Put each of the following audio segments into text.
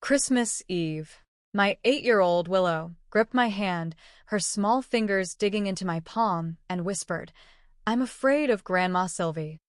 Christmas Eve. My 8-year-old Willow gripped my hand, her small fingers digging into my palm, and whispered, "I'm afraid of Grandma Sylvie."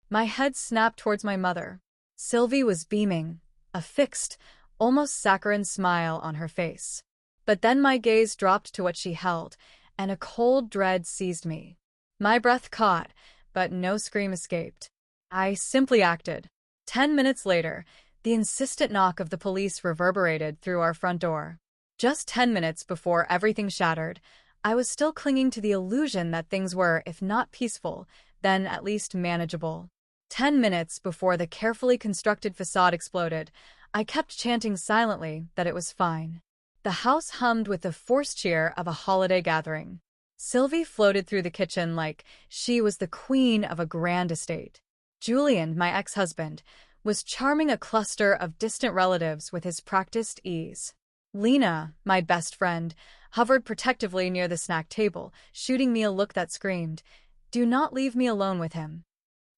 My head snapped towards my mother. Sylvie was beaming, a fixed, almost saccharine smile on her face. But then my gaze dropped to what she held, and a cold dread seized me. My breath caught, but no scream escaped. I simply acted. 10 minutes later, the insistent knock of the police reverberated through our front door. Just 10 minutes before everything shattered, I was still clinging to the illusion that things were, if not peaceful, then at least manageable. 10 minutes before the carefully constructed facade exploded, I kept chanting silently that it was fine. The house hummed with the forced cheer of a holiday gathering. Sylvie floated through the kitchen like she was the queen of a grand estate. Julian, my ex-husband, was charming a cluster of distant relatives with his practiced ease. Lena, my best friend, hovered protectively near the snack table, shooting me a look that screamed, "Do not leave me alone with him."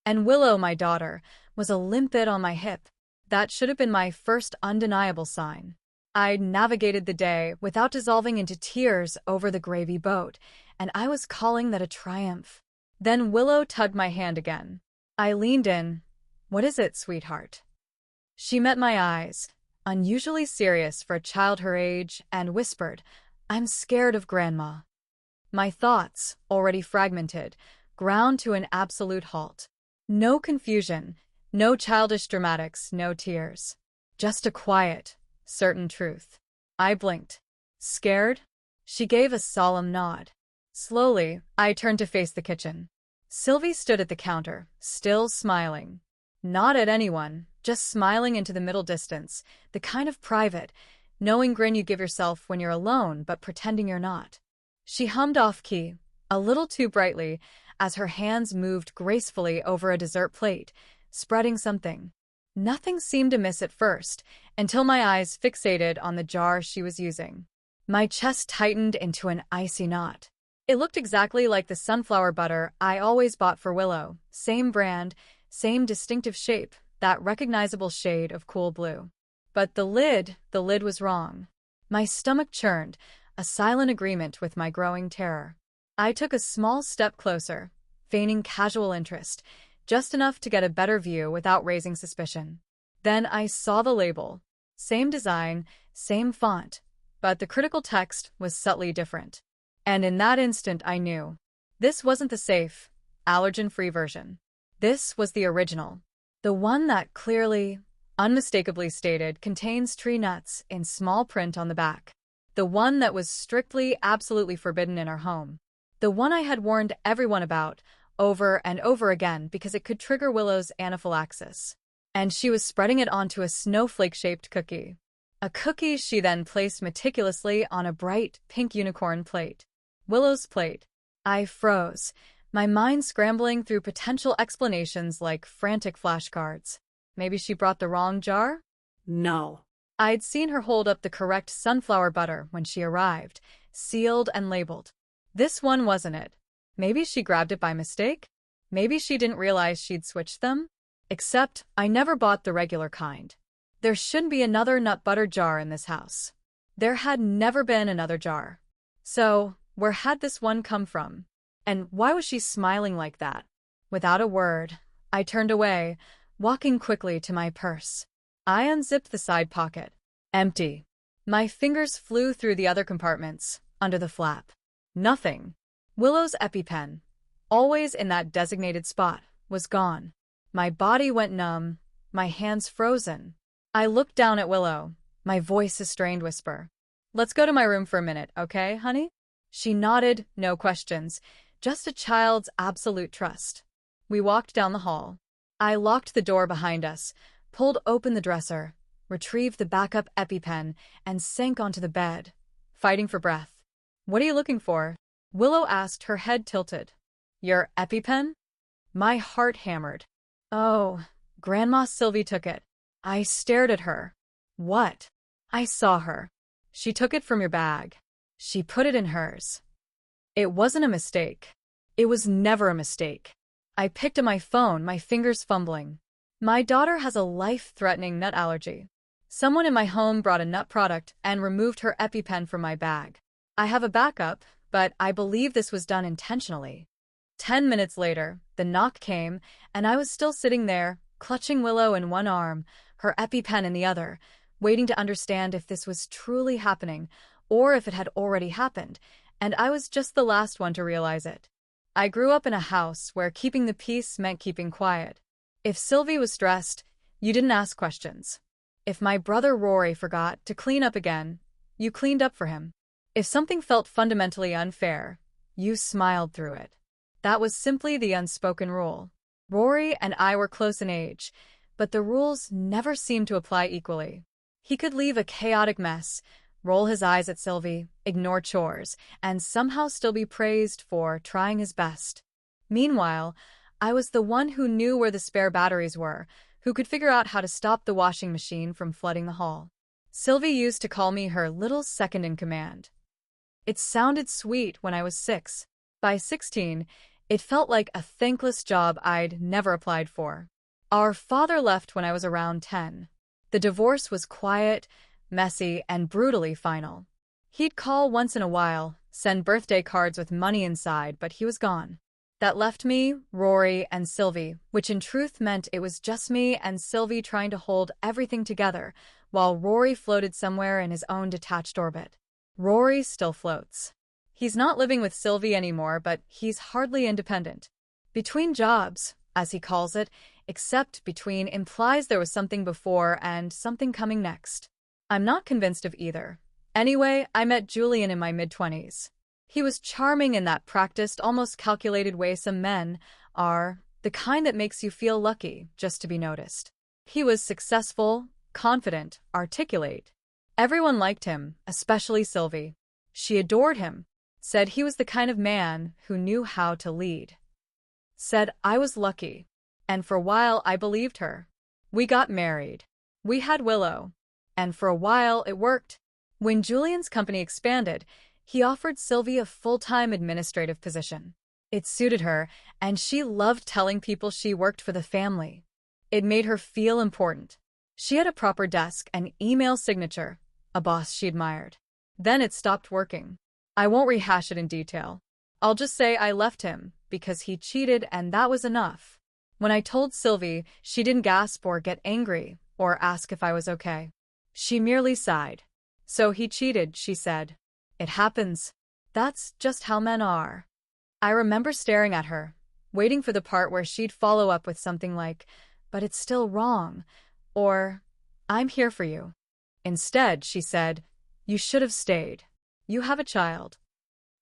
And Willow, my daughter, was a limpet on my hip. That should have been my first undeniable sign. I navigated the day without dissolving into tears over the gravy boat, and I was calling that a triumph. Then Willow tugged my hand again. I leaned in. "What is it, sweetheart?" She met my eyes, unusually serious for a child her age, and whispered, "I'm scared of Grandma." My thoughts, already fragmented, ground to an absolute halt. No confusion, no childish dramatics, no tears. Just a quiet, certain truth. I blinked. "Scared?" She gave a solemn nod. Slowly, I turned to face the kitchen. Sylvie stood at the counter, still smiling. Not at anyone, just smiling into the middle distance, the kind of private, knowing grin you give yourself when you're alone but pretending you're not. She hummed off-key, a little too brightly, as her hands moved gracefully over a dessert plate, spreading something. Nothing seemed amiss at first, until my eyes fixated on the jar she was using. My chest tightened into an icy knot. It looked exactly like the sunflower butter I always bought for Willow, same brand, same distinctive shape, that recognizable shade of cool blue. But the lid was wrong. My stomach churned, a silent agreement with my growing terror. I took a small step closer, feigning casual interest, just enough to get a better view without raising suspicion. Then I saw the label. Same design, same font, but the critical text was subtly different. And in that instant I knew. This wasn't the safe, allergen-free version. This was the original. The one that clearly, unmistakably stated contains tree nuts in small print on the back. The one that was strictly, absolutely forbidden in our home. The one I had warned everyone about, over and over again, because it could trigger Willow's anaphylaxis. And she was spreading it onto a snowflake-shaped cookie. A cookie she then placed meticulously on a bright, pink unicorn plate. Willow's plate. I froze, my mind scrambling through potential explanations like frantic flashcards. Maybe she brought the wrong jar? No. I'd seen her hold up the correct sunflower butter when she arrived, sealed and labeled. This one wasn't it. Maybe she grabbed it by mistake? Maybe she didn't realize she'd switched them? Except, I never bought the regular kind. There shouldn't be another nut butter jar in this house. There had never been another jar. So, where had this one come from? And why was she smiling like that? Without a word, I turned away, walking quickly to my purse. I unzipped the side pocket. Empty. My fingers flew through the other compartments, under the flap. Nothing. Willow's EpiPen, always in that designated spot, was gone. My body went numb, my hands frozen. I looked down at Willow, my voice a strained whisper. "Let's go to my room for a minute, okay, honey?" She nodded, no questions, just a child's absolute trust. We walked down the hall. I locked the door behind us, pulled open the dresser, retrieved the backup EpiPen, and sank onto the bed, fighting for breath. "What are you looking for?" Willow asked, her head tilted. "Your EpiPen?" My heart hammered. "Oh, Grandma Sylvie took it." I stared at her. "What?" I saw her. "She took it from your bag. She put it in hers." It wasn't a mistake. It was never a mistake. I picked up my phone, my fingers fumbling. "My daughter has a life-threatening nut allergy. Someone in my home brought a nut product and removed her EpiPen from my bag. I have a backup, but I believe this was done intentionally. 10 minutes later, the knock came, and I was still sitting there, clutching Willow in one arm, her EpiPen in the other, waiting to understand if this was truly happening, or if it had already happened, and I was just the last one to realize it. I grew up in a house where keeping the peace meant keeping quiet. If Sylvie was stressed, you didn't ask questions. If my brother Rory forgot to clean up again, you cleaned up for him. If something felt fundamentally unfair, you smiled through it. That was simply the unspoken rule. Rory and I were close in age, but the rules never seemed to apply equally. He could leave a chaotic mess, roll his eyes at Sylvie, ignore chores, and somehow still be praised for trying his best. Meanwhile, I was the one who knew where the spare batteries were, who could figure out how to stop the washing machine from flooding the hall. Sylvie used to call me her little second in command. It sounded sweet when I was 6. By 16, it felt like a thankless job I'd never applied for. Our father left when I was around 10. The divorce was quiet, messy, and brutally final. He'd call once in a while, send birthday cards with money inside, but he was gone. That left me, Rory, and Sylvie, which in truth meant it was just me and Sylvie trying to hold everything together, while Rory floated somewhere in his own detached orbit. Rory still floats. He's not living with Sylvie anymore, but he's hardly independent. Between jobs, as he calls it, except between implies there was something before and something coming next. I'm not convinced of either. Anyway, I met Julian in my mid-20s. He was charming in that practiced, almost calculated way some men are, the kind that makes you feel lucky just to be noticed. He was successful, confident, articulate. Everyone liked him, especially Sylvie. She adored him, said he was the kind of man who knew how to lead. Said I was lucky, and for a while I believed her. We got married. We had Willow, and for a while it worked. When Julian's company expanded, he offered Sylvie a full-time administrative position. It suited her, and she loved telling people she worked for the family. It made her feel important. She had a proper desk and email signature, a boss she admired. Then it stopped working. I won't rehash it in detail. I'll just say I left him because he cheated, and that was enough. When I told Sylvie, she didn't gasp or get angry or ask if I was okay. She merely sighed. So he cheated, she said. It happens. That's just how men are. I remember staring at her, waiting for the part where she'd follow up with something like, but it's still wrong, or, I'm here for you. Instead, she said, you should have stayed. You have a child.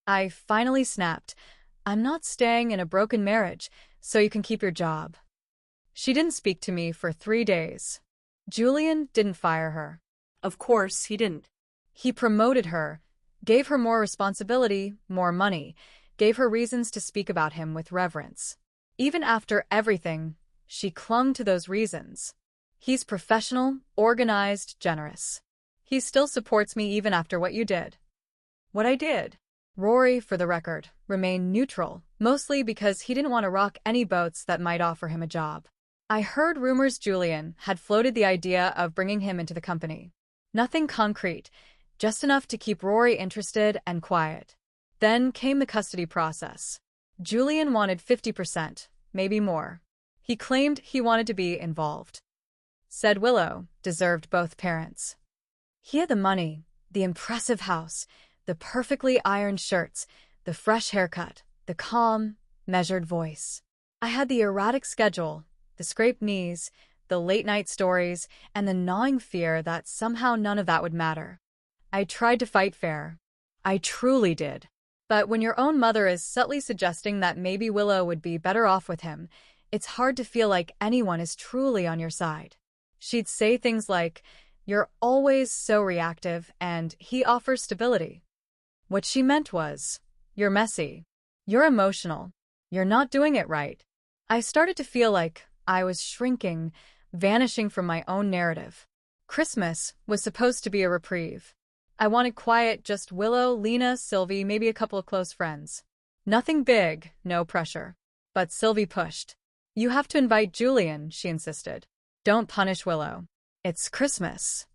I finally snapped. I'm not staying in a broken marriage, so you can keep your job. She didn't speak to me for 3 days. Julian didn't fire her. Of course he didn't. He promoted her, gave her more responsibility, more money, gave her reasons to speak about him with reverence. Even after everything, she clung to those reasons. He's professional, organized, generous. He still supports me even after what you did. What I did. Rory, for the record, remained neutral, mostly because he didn't want to rock any boats that might offer him a job. I heard rumors Julian had floated the idea of bringing him into the company. Nothing concrete, just enough to keep Rory interested and quiet. Then came the custody process. Julian wanted 50%, maybe more. He claimed he wanted to be involved. Said Willow deserved both parents. He had the money, the impressive house, the perfectly ironed shirts, the fresh haircut, the calm, measured voice. I had the erratic schedule, the scraped knees, the late-night stories, and the gnawing fear that somehow none of that would matter. I tried to fight fair. I truly did. But when your own mother is subtly suggesting that maybe Willow would be better off with him, it's hard to feel like anyone is truly on your side. She'd say things like, you're always so reactive, and he offers stability. What she meant was, you're messy. You're emotional. You're not doing it right. I started to feel like I was shrinking, vanishing from my own narrative. Christmas was supposed to be a reprieve. I wanted quiet, just Willow, Lena, Sylvie, maybe a couple of close friends. Nothing big, no pressure. But Sylvie pushed. You have to invite Julian, she insisted. Don't punish Willow. It's Christmas.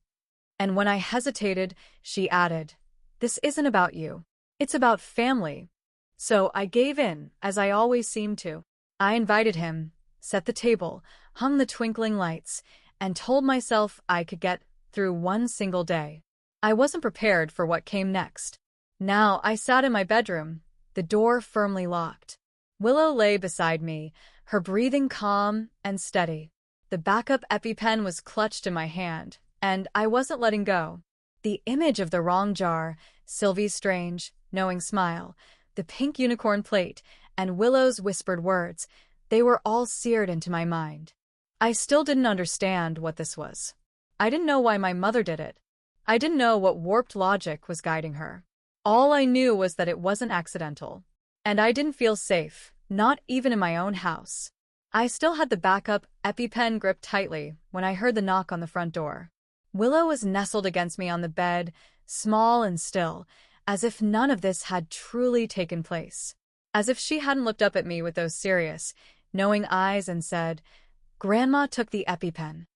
And when I hesitated, she added, "This isn't about you. It's about family." So I gave in, as I always seem to. I invited him, set the table, hung the twinkling lights, and told myself I could get through one single day. I wasn't prepared for what came next. Now I sat in my bedroom, the door firmly locked. Willow lay beside me, her breathing calm and steady. The backup EpiPen was clutched in my hand, and I wasn't letting go. The image of the wrong jar, Sylvie's strange, knowing smile, the pink unicorn plate, and Willow's whispered words, they were all seared into my mind. I still didn't understand what this was. I didn't know why my mother did it. I didn't know what warped logic was guiding her. All I knew was that it wasn't accidental. And I didn't feel safe, not even in my own house. I still had the backup EpiPen gripped tightly when I heard the knock on the front door. Willow was nestled against me on the bed, small and still, as if none of this had truly taken place. As if she hadn't looked up at me with those serious, knowing eyes and said, "Grandma took the EpiPen."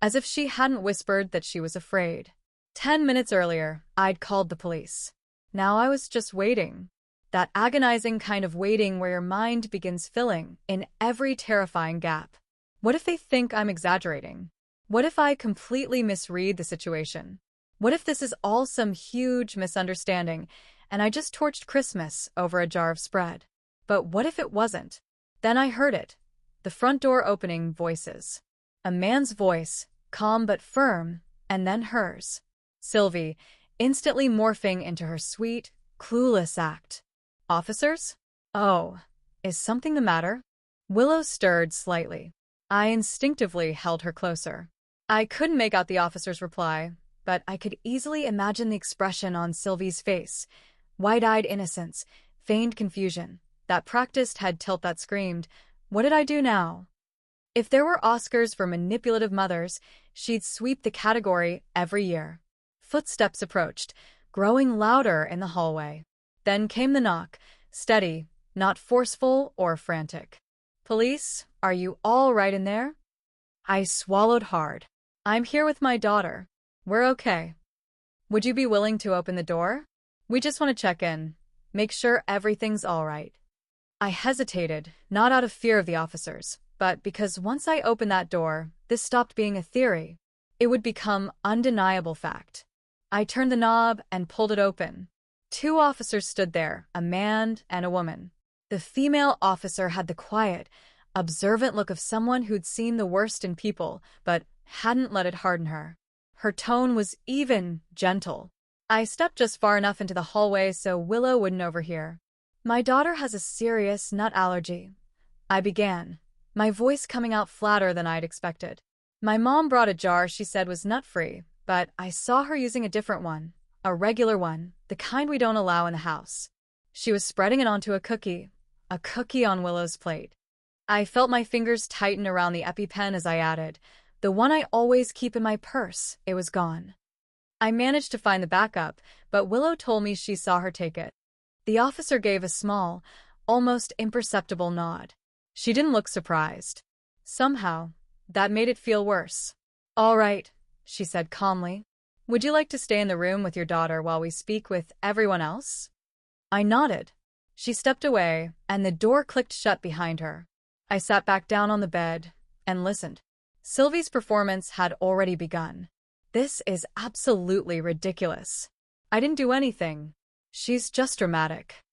As if she hadn't whispered that she was afraid. 10 minutes earlier, I'd called the police. Now I was just waiting. That agonizing kind of waiting where your mind begins filling in every terrifying gap. What if they think I'm exaggerating? What if I completely misread the situation? What if this is all some huge misunderstanding and I just torched Christmas over a jar of spread? But what if it wasn't? Then I heard it. The front door opening, voices. A man's voice, calm but firm, and then hers. Sylvie, instantly morphing into her sweet, clueless act. "Officers? Oh, is something the matter?" Willow stirred slightly. I instinctively held her closer. I couldn't make out the officer's reply, but I could easily imagine the expression on Sylvie's face. Wide-eyed innocence, feigned confusion. That practiced head tilt that screamed, "What did I do now?" If there were Oscars for manipulative mothers, she'd sweep the category every year. Footsteps approached, growing louder in the hallway. Then came the knock, steady, not forceful or frantic. "Police, are you all right in there?" I swallowed hard. "I'm here with my daughter. We're okay." "Would you be willing to open the door? We just want to check in, make sure everything's all right." I hesitated, not out of fear of the officers, but because once I opened that door, this stopped being a theory. It would become undeniable fact. I turned the knob and pulled it open. 2 officers stood there, a man and a woman. The female officer had the quiet, observant look of someone who'd seen the worst in people, but hadn't let it harden her. Her tone was even, gentle. I stepped just far enough into the hallway so Willow wouldn't overhear. "My daughter has a serious nut allergy," I began, my voice coming out flatter than I'd expected. "My mom brought a jar she said was nut-free, but I saw her using a different one, a regular one, the kind we don't allow in the house." She was spreading it onto a cookie on Willow's plate. I felt my fingers tighten around the EpiPen as I added, "The one I always keep in my purse, it was gone." I managed to find the backup, but Willow told me she saw her take it. The officer gave a small, almost imperceptible nod. She didn't look surprised. Somehow, that made it feel worse. "All right," she said calmly. "Would you like to stay in the room with your daughter while we speak with everyone else?" I nodded. She stepped away, and the door clicked shut behind her. I sat back down on the bed and listened. Sylvie's performance had already begun. This is absolutely ridiculous. I didn't do anything. She's just dramatic.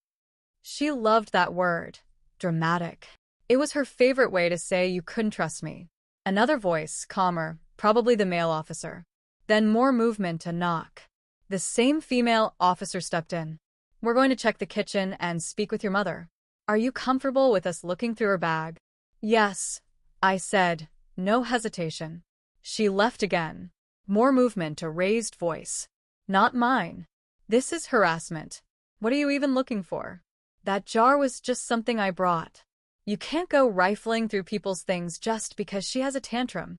She loved that word, dramatic. It was her favorite way to say you couldn't trust me. Another voice, calmer, probably the male officer. Then more movement, a knock. The same female officer stepped in. "We're going to check the kitchen and speak with your mother. Are you comfortable with us looking through her bag?" "Yes," I said, no hesitation. She left again. More movement, a raised voice. "Not mine. This is harassment. What are you even looking for?" "That jar was just something I brought." You can't go rifling through people's things just because she has a tantrum.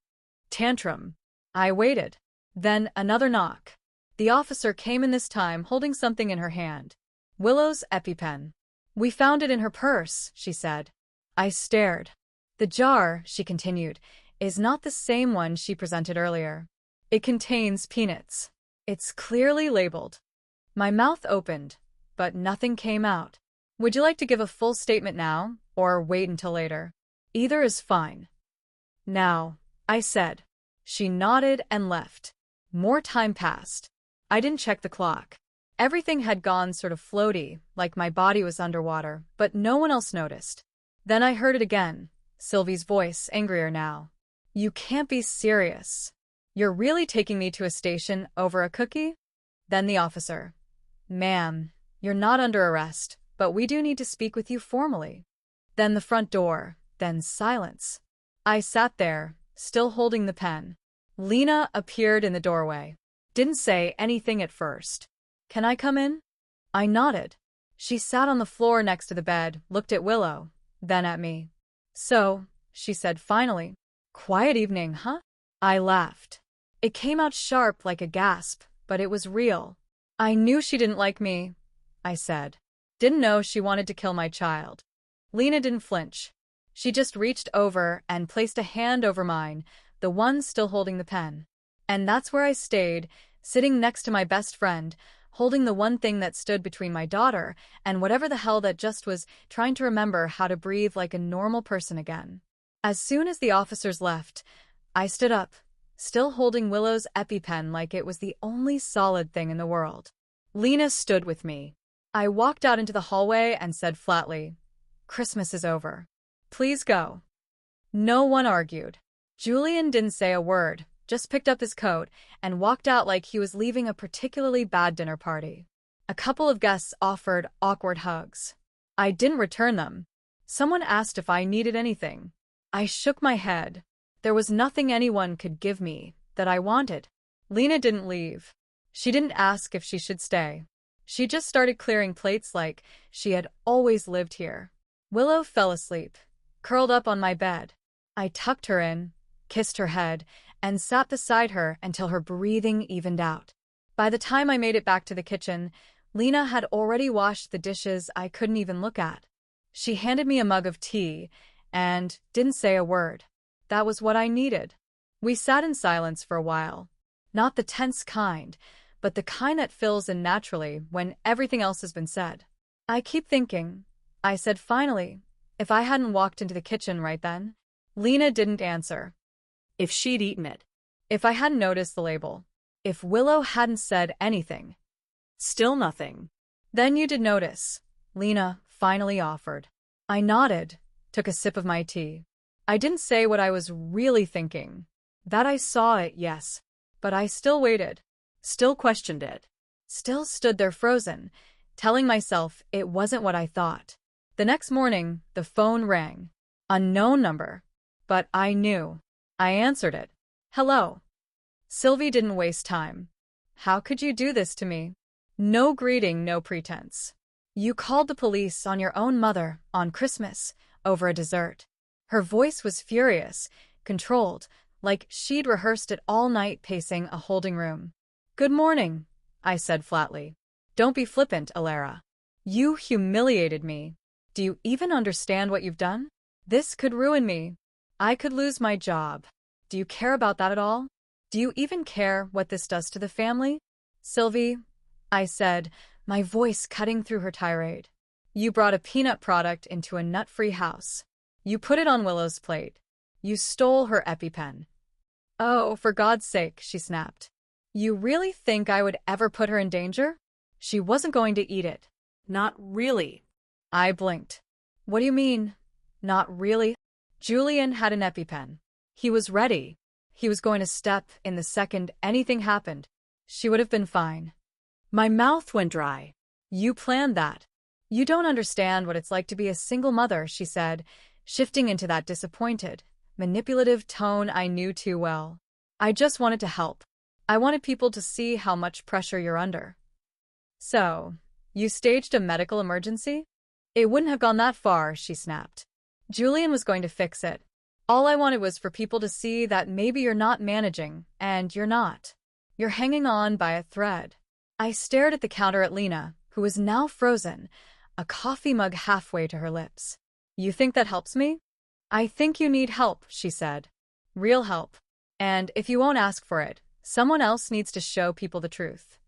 Tantrum. I waited. Then another knock. The officer came in this time holding something in her hand. Willow's EpiPen. "We found it in her purse," she said. I stared. "The jar," she continued, "is not the same one she presented earlier. It contains peanuts." It's clearly labeled. My mouth opened, but nothing came out. Would you like to give a full statement now, or wait until later? Either is fine. Now, I said. She nodded and left. More time passed. I didn't check the clock. Everything had gone sort of floaty, like my body was underwater, but no one else noticed. Then I heard it again, Sylvie's voice, angrier now. You can't be serious. You're really taking me to a station over a cookie? Then the officer. Ma'am, you're not under arrest, but we do need to speak with you formally. Then the front door, then silence. I sat there, still holding the pen. Lena appeared in the doorway. Didn't say anything at first. Can I come in? I nodded. She sat on the floor next to the bed, looked at Willow, then at me. So, she said finally. Quiet evening, huh? I laughed. It came out sharp like a gasp, but it was real. I knew she didn't like me, I said. Didn't know she wanted to kill my child. Lena didn't flinch. She just reached over and placed a hand over mine, the one still holding the pen. And that's where I stayed, sitting next to my best friend, holding the one thing that stood between my daughter and whatever the hell that just was, trying to remember how to breathe like a normal person again. As soon as the officers left, I stood up, still holding Willow's EpiPen like it was the only solid thing in the world. Lena stood with me. I walked out into the hallway and said flatly, Christmas is over. Please go. No one argued. Julian didn't say a word, just picked up his coat and walked out like he was leaving a particularly bad dinner party. A couple of guests offered awkward hugs. I didn't return them. Someone asked if I needed anything. I shook my head. There was nothing anyone could give me that I wanted. Lena didn't leave. She didn't ask if she should stay. She just started clearing plates like she had always lived here. Willow fell asleep, curled up on my bed. I tucked her in, kissed her head, and sat beside her until her breathing evened out. By the time I made it back to the kitchen, Lena had already washed the dishes I couldn't even look at. She handed me a mug of tea and didn't say a word. That was what I needed. We sat in silence for a while. Not the tense kind, but the kind that fills in naturally when everything else has been said. I keep thinking, I said finally, if I hadn't walked into the kitchen right then. Lena didn't answer. If she'd eaten it. If I hadn't noticed the label. If Willow hadn't said anything. Still nothing. Then you did notice, Lena finally offered. I nodded, took a sip of my tea. I didn't say what I was really thinking. That I saw it, yes. But I still waited. Still questioned it. Still stood there frozen, telling myself it wasn't what I thought. The next morning, the phone rang. Unknown number. But I knew. I answered it. Hello. Sylvie didn't waste time. How could you do this to me? No greeting, no pretense. You called the police on your own mother on Christmas over a dessert. Her voice was furious, controlled, like she'd rehearsed it all night pacing a holding room. Good morning, I said flatly. Don't be flippant, Alara. You humiliated me. Do you even understand what you've done? This could ruin me. I could lose my job. Do you care about that at all? Do you even care what this does to the family? Sylvie, I said, my voice cutting through her tirade. You brought a peanut product into a nut-free house. You put it on Willow's plate. You stole her EpiPen. Oh, for God's sake, she snapped. You really think I would ever put her in danger? She wasn't going to eat it. Not really. I blinked. What do you mean? Not really? Julian had an EpiPen. He was ready. He was going to step in the second anything happened. She would have been fine. My mouth went dry. You planned that. You don't understand what it's like to be a single mother, she said, shifting into that disappointed, manipulative tone I knew too well. I just wanted to help. I wanted people to see how much pressure you're under. So, you staged a medical emergency? It wouldn't have gone that far, she snapped. Julian was going to fix it. All I wanted was for people to see that maybe you're not managing, and you're not. You're hanging on by a thread. I stared at the counter at Lena, who was now frozen, a coffee mug halfway to her lips. You think that helps me? I think you need help, she said. Real help. And if you won't ask for it, Someone else needs to show people the truth.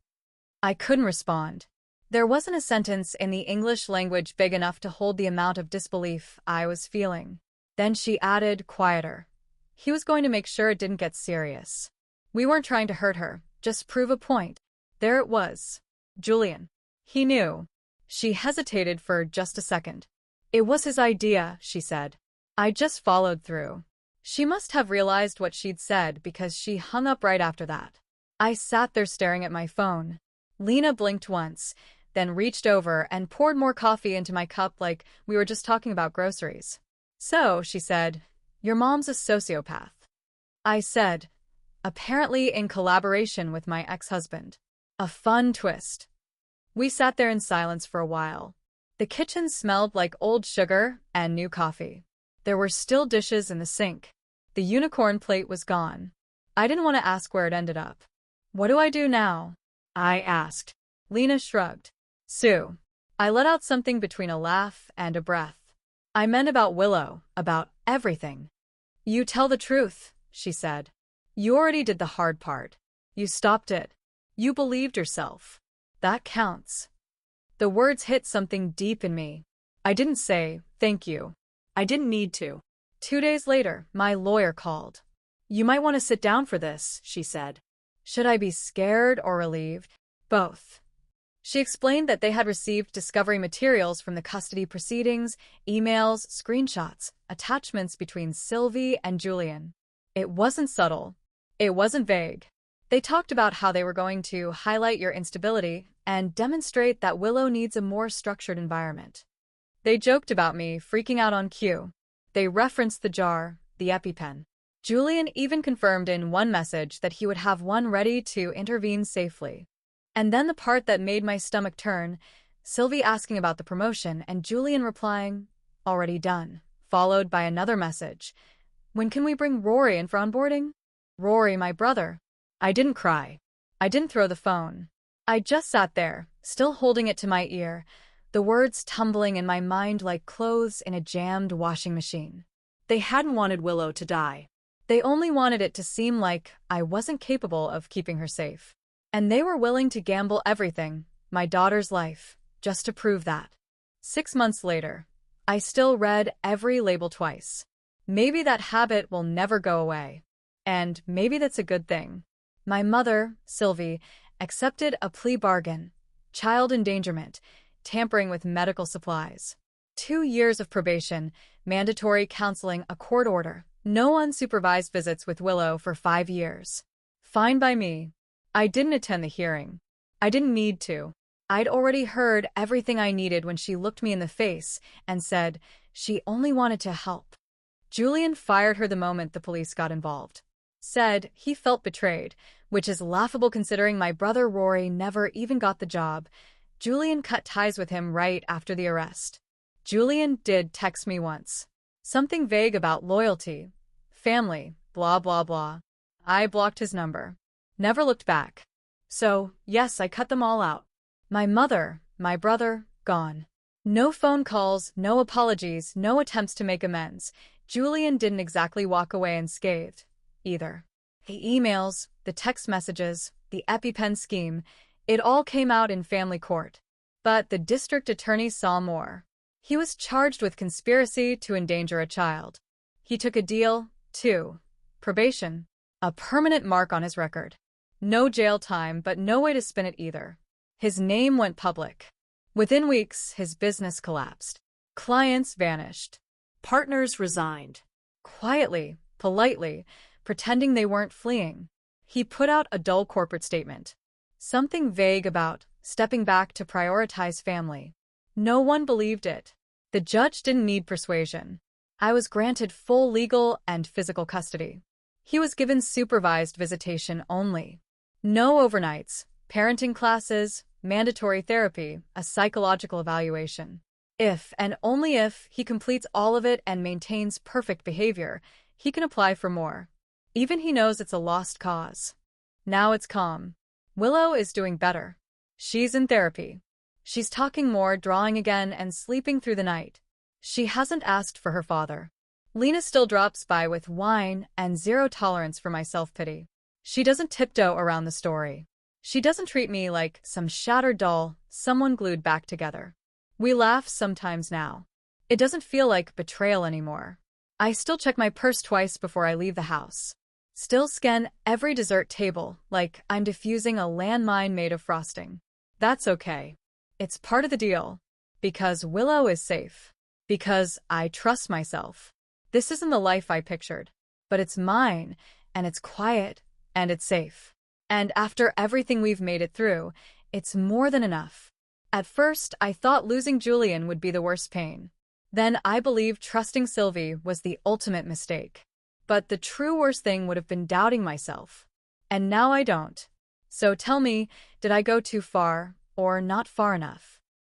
I couldn't respond. There wasn't a sentence in the English language big enough to hold the amount of disbelief I was feeling. Then she added, quieter. He was going to make sure it didn't get serious. We weren't trying to hurt her, just prove a point. There it was. Julian. He knew. She hesitated for just a second. It was his idea, she said. I just followed through. She must have realized what she'd said because she hung up right after that. I sat there staring at my phone. Lena blinked once, then reached over and poured more coffee into my cup like we were just talking about groceries. So, she said, your mom's a sociopath. I said, apparently in collaboration with my ex-husband. A fun twist. We sat there in silence for a while. The kitchen smelled like old sugar and new coffee. There were still dishes in the sink. The unicorn plate was gone. I didn't want to ask where it ended up. What do I do now? I asked. Lena shrugged. Sue. I let out something between a laugh and a breath. I meant about Willow, about everything. You tell the truth, she said. You already did the hard part. You stopped it. You believed yourself. That counts. The words hit something deep in me. I didn't say, thank you. I didn't need to. 2 days later, my lawyer called. You might want to sit down for this, she said. Should I be scared or relieved? Both. She explained that they had received discovery materials from the custody proceedings, emails, screenshots, attachments between Sylvie and Julian. It wasn't subtle. It wasn't vague. They talked about how they were going to highlight your instability and demonstrate that Willow needs a more structured environment. They joked about me freaking out on cue. They referenced the jar, the EpiPen. Julian even confirmed in one message that he would have one ready to intervene safely. And then the part that made my stomach turn, Sylvie asking about the promotion and Julian replying, already done, followed by another message. When can we bring Rory in for onboarding? Rory, my brother. I didn't cry. I didn't throw the phone. I just sat there, still holding it to my ear, the words tumbling in my mind like clothes in a jammed washing machine. They hadn't wanted Willow to die. They only wanted it to seem like I wasn't capable of keeping her safe. And they were willing to gamble everything, my daughter's life, just to prove that. 6 months later, I still read every label twice. Maybe that habit will never go away. And maybe that's a good thing. My mother, Sylvie, accepted a plea bargain, child endangerment, tampering with medical supplies. 2 years of probation, mandatory counseling, a court order, no unsupervised visits with Willow for 5 years. Fine by me. I didn't attend the hearing. I didn't need to. I'd already heard everything I needed when she looked me in the face and said she only wanted to help. Julian fired her the moment the police got involved. Said he felt betrayed, which is laughable considering my brother Rory never even got the job. Julian cut ties with him right after the arrest. Julian did text me once. Something vague about loyalty, family, blah blah blah. I blocked his number. Never looked back. So, yes, I cut them all out. My mother, my brother, gone. No phone calls, no apologies, no attempts to make amends. Julian didn't exactly walk away unscathed, either. The emails, the text messages, the EpiPen scheme, it all came out in family court. But the district attorney saw more. He was charged with conspiracy to endanger a child. He took a deal, too. Probation. A permanent mark on his record. No jail time, but no way to spin it either. His name went public. Within weeks, his business collapsed. Clients vanished. Partners resigned. Quietly, politely, pretending they weren't fleeing. He put out a dull corporate statement. Something vague about stepping back to prioritize family. No one believed it. The judge didn't need persuasion. I was granted full legal and physical custody. He was given supervised visitation only. No overnights, parenting classes, mandatory therapy, a psychological evaluation. If and only if he completes all of it and maintains perfect behavior, he can apply for more. Even he knows it's a lost cause. Now it's calm. Willow is doing better. She's in therapy. She's talking more, drawing again, and sleeping through the night. She hasn't asked for her father. Lena still drops by with wine and zero tolerance for my self-pity. She doesn't tiptoe around the story. She doesn't treat me like some shattered doll someone glued back together. We laugh sometimes now. It doesn't feel like betrayal anymore. I still check my purse twice before I leave the house. Still scan every dessert table like I'm defusing a landmine made of frosting. That's okay. It's part of the deal. Because Willow is safe. Because I trust myself. This isn't the life I pictured. But it's mine, and it's quiet, and it's safe. And after everything we've made it through, it's more than enough. At first, I thought losing Julian would be the worst pain. Then I believed trusting Sylvie was the ultimate mistake. But the true worst thing would have been doubting myself. And now I don't. So tell me, did I go too far, or not far enough?